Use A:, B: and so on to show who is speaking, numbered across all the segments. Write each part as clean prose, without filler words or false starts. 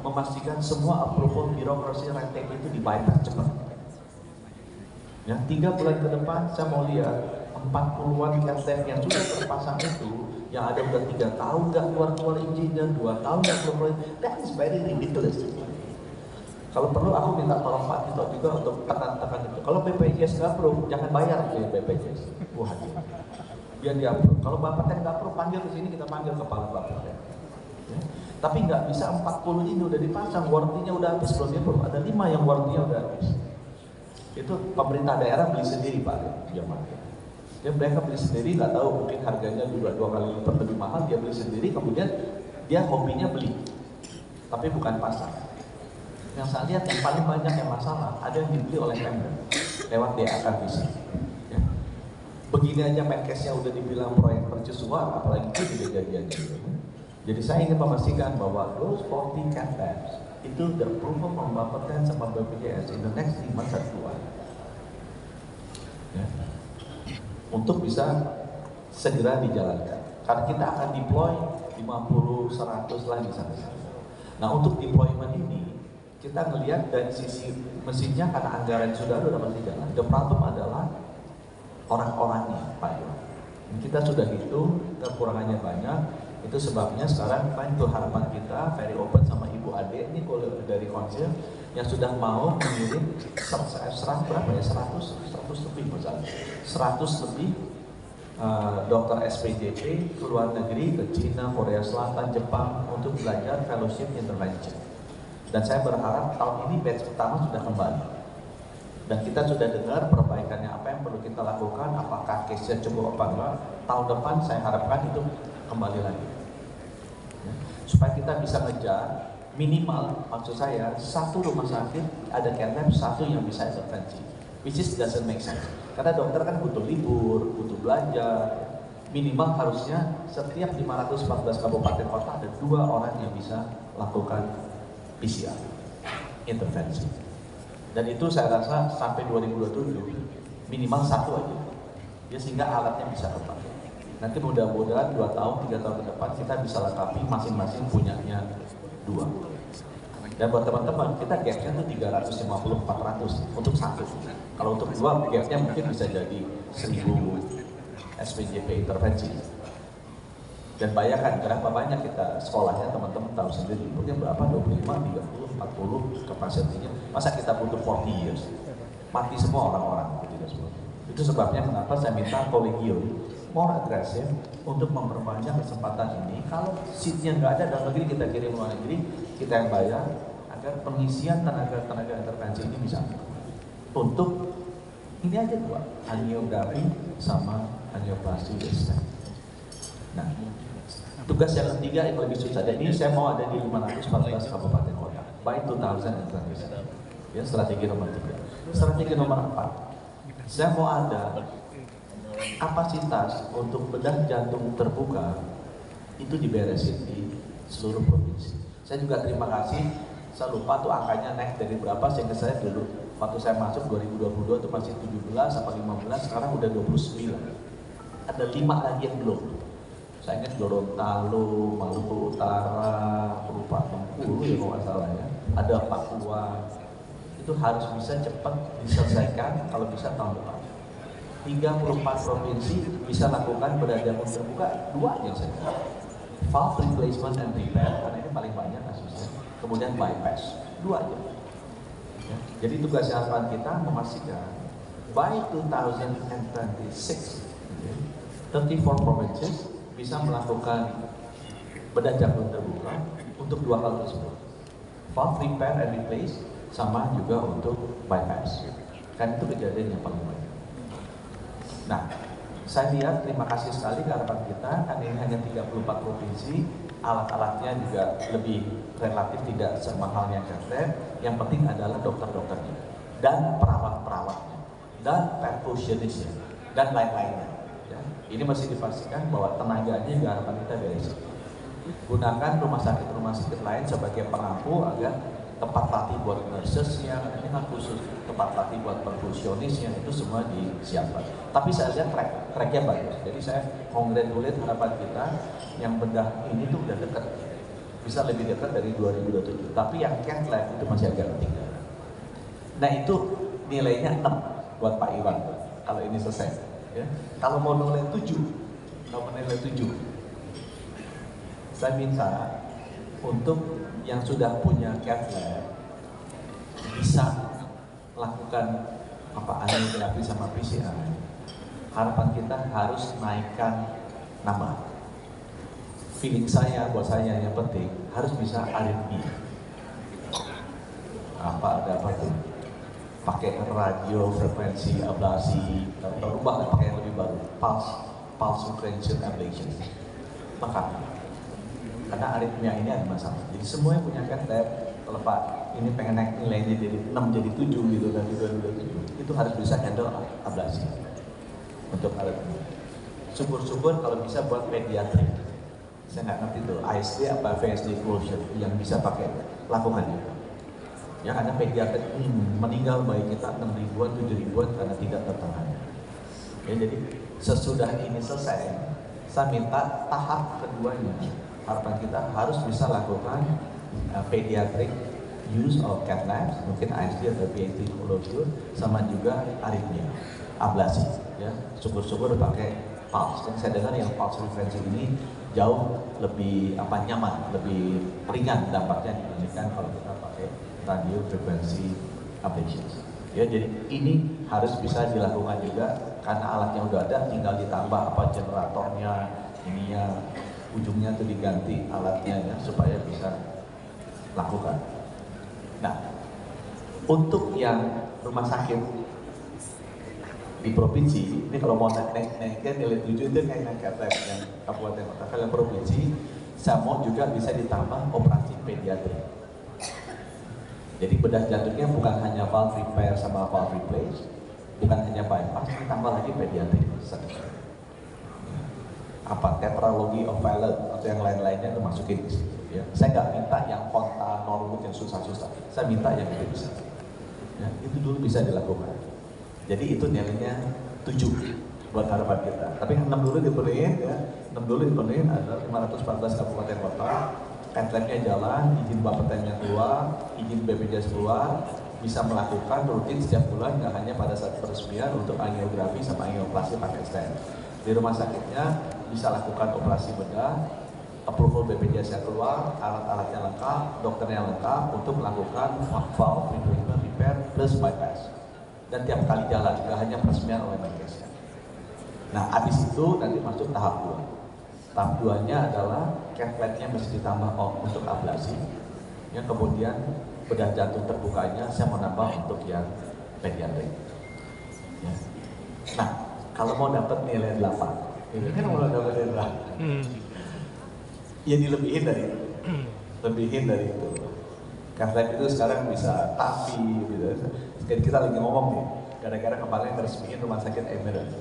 A: memastikan semua approval birokrasi red tape itu di bypass cepat. Ya, 3 bulan ke depan saya mau lihat 40-an cat tape yang sudah terpasang itu, yang ada udah 3 tahun nggak keluar izinnya, 2 tahun nggak keluar, that is very ridiculous. Kalau perlu aku minta tolong Pak Tito juga untuk tekan itu. Kalau BPJS nggak approve, jangan bayar ke BPJS. Wah, biar dia approve. Kalau Bapeten nggak approve, panggil ke sini, kita panggil kepala Bapeten. Ya. Tapi nggak bisa 40 ini udah dipasang, warranty-nya udah habis belum di-approve. Ada 5 yang warranty-nya udah habis. Itu pemerintah daerah beli sendiri Pak, ya dia mereka beli sendiri, nggak tahu mungkin harganya juga 2 kali lipat lebih mahal, dia beli sendiri, kemudian dia hobinya beli, tapi bukan pasang. Yang saya lihat yang paling banyak yang masalah ada yang dibeli oleh Pemda lewat DAK bisa. Ya. Begini aja Menkesnya udah dibilang proyek mercusuar, apalagi itu juga jadian. Jadi saya ingin memastikan bahwa those 40 cat tabs itu the approval from Bapeten sama BPJS in the next 3 months akan keluar. Ya. Untuk bisa segera dijalankan. Karena kita akan deploy 50, 100 lagi sampai sana. Nah untuk deployment ini kita melihat dari sisi mesinnya karena anggaran sudah ada pasti jalan. The problem adalah orang-orangnya, Pak Yo. Kita sudah hitung kekurangannya banyak. Itu sebabnya sekarang kan itu harapan kita very open sama Ibu Ade ini kalau dari konsil yang sudah mau mengirim 100 berapa ya 100 lebih misalnya 100 lebih dokter SPJP ke luar negeri, ke Cina, Korea Selatan, Jepang untuk belajar fellowship intervention. Dan saya berharap tahun ini batch pertama sudah kembali. Dan kita sudah dengar perbaikannya apa yang perlu kita lakukan, apakah case-nya cukup apa enggak. Tahun depan saya harapkan itu kembali lagi. Ya. Supaya kita bisa ngejar minimal, maksud saya, 1 rumah sakit ada care lab, 1 yang bisa intervensi. Which is doesn't make sense. Karena dokter kan butuh libur, butuh belanja. Minimal harusnya setiap 514 kabupaten kota ada 2 orang yang bisa lakukan PCR intervensi. Dan itu saya rasa sampai 2027 minimal 1 aja. Ya sehingga alatnya bisa terpakai. Nanti mudah-mudahan 2 tahun, 3 tahun ke depan kita bisa lengkapi masing-masing punyanya 2. Dan buat teman-teman, kita gapnya tuh 350-400 untuk 1. Kalau untuk 2, gapnya mungkin bisa jadi 1000 SPJP intervensi. Dan bayangkan berapa banyak kita sekolahnya, teman-teman tahu sendiri, mungkin berapa, 25, 30, 40 kapasitinya. Masa kita butuh 40 years? Mati semua orang-orang. Itu sebabnya mengapa saya minta kolegium more agresif untuk memperbanyak kesempatan ini. Kalau seatnya nggak ada dalam negeri, kita kirim luar negeri, kita yang bayar agar pengisian tenaga intervensi ini bisa. Untuk ini aja 2, angiografi sama angioplasti resistant. Nah, tugas yang ketiga yang lebih susah. Dan ini saya mau ada di 514 kabupaten kota by 2027. Ya, strategi nomor 3. Strategi nomor 4. Saya mau ada kapasitas untuk bedah jantung terbuka itu diberesin di seluruh provinsi. Saya juga terima kasih, saya lupa tuh angkanya naik dari berapa, sehingga saya dulu waktu saya masuk 2022 itu masih 17 atau 15, sekarang udah 29. Ada 5 lagi yang belum. Saya ingat Gorontalo, Maluku Utara, Perupa Bengkulu ya kalau nggak salah ya. Ada Papua. Itu harus bisa cepat diselesaikan kalau bisa tahun depan. 34 provinsi bisa lakukan bedah jantung terbuka, 2 aja saja. Valve replacement and repair, karena ini paling banyak kasusnya. Kemudian bypass, 2 aja. Ya. Jadi tugas harapan kita memastikan by 2026, 34 provinces bisa melakukan bedah jantung terbuka untuk 2 hal tersebut. Valve repair and replace sama juga untuk bypass. Kan itu kejadian yang paling banyak. Nah, saya lihat terima kasih sekali ke harapan kita, kan ini hanya 34 provinsi, alat-alatnya juga lebih relatif tidak semahalnya Kevlar. Yang penting adalah dokter-dokternya, dan perawat-perawatnya, dan perfusionisnya, dan lain-lainnya. Ya. Ini masih dipastikan bahwa tenaganya juga harapan kita beres. Gunakan rumah sakit lain sebagai pengampu agar tempat latih buat nursesnya, ini khusus tempat latih buat perfusionisnya, itu semua disiapkan. Tapi saya lihat tracknya bagus, jadi saya congratulate harapan kita yang bedah ini tuh udah dekat, bisa lebih dekat dari 2027. Tapi yang cath lab itu masih agak ketinggalan. Nah itu nilainya 6 buat Pak Iwan kalau ini selesai. Ya. Kalau mau nilai 7, saya minta untuk yang sudah punya cath lab bisa lakukan angiografi sama PCR. Harapan kita harus naikkan nama. Feeling saya, buat saya yang penting harus bisa aritmia. Ada apa tuh? Pakai radio frekuensi ablasi, atau rubah pakai yang lebih baru, pulse frequency ablation. Maka karena aritmia ini ada masalah. Jadi semua yang punya cath lab, kalau Pak ini pengen naik nilainya jadi 6 jadi 7 gitu dari 2027, itu harus bisa handle ablasi untuk aritmia. Syukur-syukur kalau bisa buat pediatrik. Saya nggak ngerti tuh ISD apa VSD closure yang bisa pakai lakukan itu. Ya karena pediatrik meninggal bayi kita 6 ribuan, 7 ribuan karena tidak tertangani. Ya, jadi sesudah ini selesai, saya minta tahap keduanya. Harapan kita harus bisa lakukan pediatric use of cath labs, mungkin ISD atau VSD closure, sama juga aritmia, ablasi. Ya, syukur-syukur pakai pulse. Dan saya dengar yang pulse frequency ini jauh lebih nyaman, lebih ringan dampaknya dibandingkan kalau kita pakai radio frekuensi ablation. Ya, jadi ini harus bisa dilakukan juga karena alatnya udah ada, tinggal ditambah generatornya, ininya, ujungnya tuh diganti alatnya ya supaya bisa lakukan. Nah, untuk yang rumah sakit di provinsi, ini kalau mau naikkan nilai 7 itu kayak naik atas yang kabupaten kota. Kalau provinsi, saya mau juga bisa ditambah operasi pediatri. Jadi bedah jantungnya bukan hanya valve repair sama valve replace, bukan hanya bypass, ditambah lagi pediatri. Tetralogy of Fallot atau yang lain-lainnya itu masukin di situ. Ya. Saya nggak minta yang konta Norwood yang susah-susah, saya minta yang itu bisa. Ya, itu dulu bisa dilakukan. Jadi itu nilainya 7 buat harapan kita. Tapi 6 dulu dipenuhin, ya. 6 dulu dipenuhin ada 514 kabupaten kota, cath labnya jalan, izin Bapeten yang keluar, izin BPJS keluar, bisa melakukan rutin setiap bulan, nggak hanya pada saat peresmian untuk angiografi sama angioplasti pakai stent. Di rumah sakitnya bisa lakukan operasi bedah, approval BPJS yang keluar, alat-alatnya lengkap, dokternya lengkap untuk melakukan valve repair plus bypass. Dan tiap kali jalan, tidak hanya peresmian oleh Menkes. Nah, habis itu nanti masuk tahap 2. Tahap 2-nya adalah cath lab-nya mesti ditambah untuk ablasi. Yang kemudian bedah jantung terbukanya saya mau nambah untuk yang pediatrik. Ya. Nah, kalau mau dapat nilai 8, ini kan mau dapat nilai 8. Ya dilebihin dari itu. Lebihin dari itu. Cath lab itu sekarang bisa TAVI gitu. Kita lagi ngomong nih, gara-gara kemarin resmiin rumah sakit Emirates.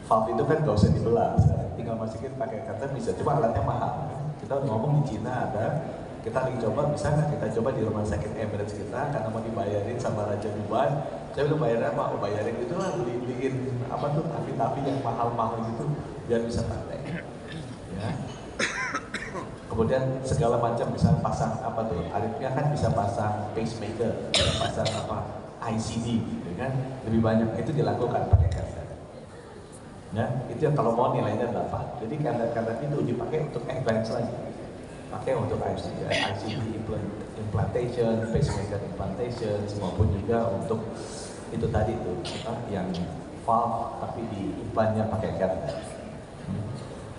A: Valve itu kan gak usah dibelah, tinggal masukin pakai cath lab bisa, cuma alatnya mahal. Kita udah ngomong di Cina ada, kita lagi coba, bisa nggak kita coba di rumah sakit Emirates kita, karena mau dibayarin sama Raja Dubai. Saya udah bayarin apa? Oh, bayarin itu lah, beliin TAVI yang mahal-mahal gitu, biar bisa praktek. Ya. Kemudian segala macam bisa pasang aritmia kan bisa pasang pacemaker, bisa pasang ICD, gitu kan, lebih banyak itu dilakukan pakai cath lab. Ya, itu yang kalau mau nilainya 8. Jadi kadang-kadang itu dipakai untuk advance lagi, pakai untuk ICD implantation, pacemaker implantation, maupun juga untuk itu tadi tuh yang valve tapi di implannya pakai cath lab.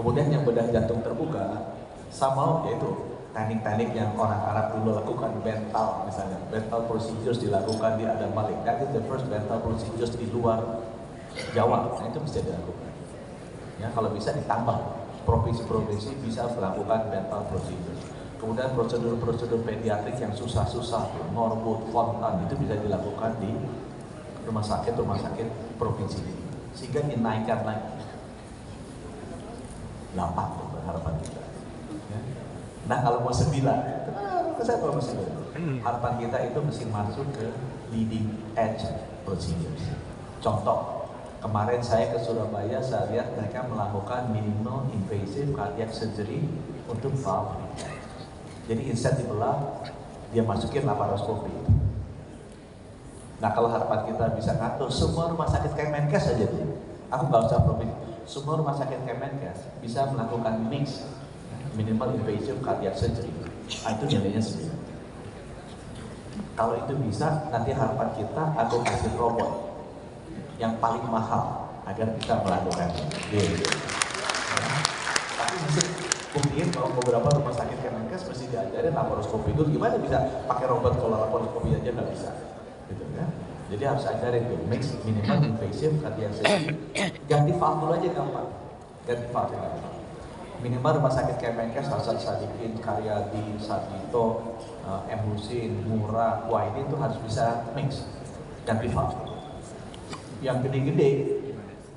A: Kemudian yang bedah jantung terbuka sama yaitu teknik-teknik yang orang Arab dulu lakukan, bental misalnya, bental procedures dilakukan di Adam Malik. That is the first bental procedures di luar Jawa. Nah itu bisa dilakukan. Ya kalau bisa ditambah, provinsi-provinsi bisa melakukan bental procedures. Kemudian prosedur-prosedur pediatrik yang susah-susah, Norwood, Fontan itu bisa dilakukan di rumah sakit provinsi ini. Sehingga dinaikkan lagi 8 harapan kita. Ya. Nah kalau mau 9, saya mau 9. Harapan kita itu mesti masuk ke leading edge procedures. Contoh, kemarin saya ke Surabaya, saya lihat mereka melakukan minimal invasive cardiac surgery untuk valve. Jadi instead dibelah, dia masukin laparoskopi. Nah kalau harapan kita bisa ngatur semua rumah sakit Kemenkes aja tuh, aku nggak usah promit, semua rumah sakit Kemenkes bisa melakukan mix minimal invasive cardiac surgery. Itu nilainya 9. Kalau itu bisa, nanti harapan kita aku kasih robot yang paling mahal agar bisa melakukan. Tapi mesti buktiin bahwa beberapa rumah sakit Kemenkes mesti diajarin laparoskopi itu gimana bisa pakai robot kalau laparoskopi aja nggak bisa, gitu kan? Jadi harus ajarin tuh mix minimal invasive cardiac surgery. Ganti valve dulu aja gampang. Ganti valve gampang. Minimal rumah sakit Kemenkes, Hasan Sadikin, Karyadi, Sadito, Embusin, Murah, wah ini tuh harus bisa mix ganti valve. Yang gede-gede,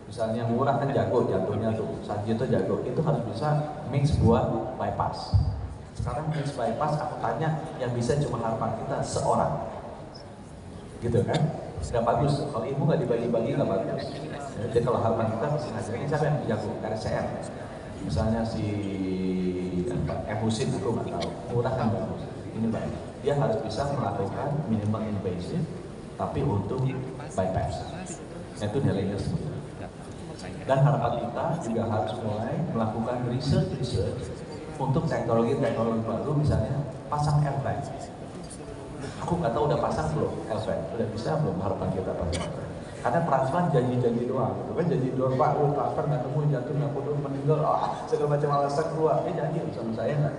A: misalnya Murah kan jago jantungnya tuh, Sadito jago, itu harus bisa mix buat bypass. Sekarang mix bypass aku tanya yang bisa cuma harapan kita seorang, gitu kan? Nggak bagus, kalau ibu nggak dibagi-bagi nggak bagus. Jadi kalau harapan kita mesti ngajarin siapa yang jago, RCM. Misalnya si Embusin aku nggak tahu, Murah kan bagus. Ini baik, dia harus bisa melakukan minimal invasive tapi untuk bypass. Itu nilainya 9. Dan harapan kita juga harus mulai melakukan research untuk teknologi-teknologi baru, misalnya pasang airbag. Aku nggak tahu udah pasang belum airbag, udah bisa belum harapan kita pasang. Karena transplant janji-janji doang, gitu kan, janji doang, Pak, lu transfer nggak nemu, jatuh nggak meninggal, segala macam alasan keluar, janji sama saya nggak.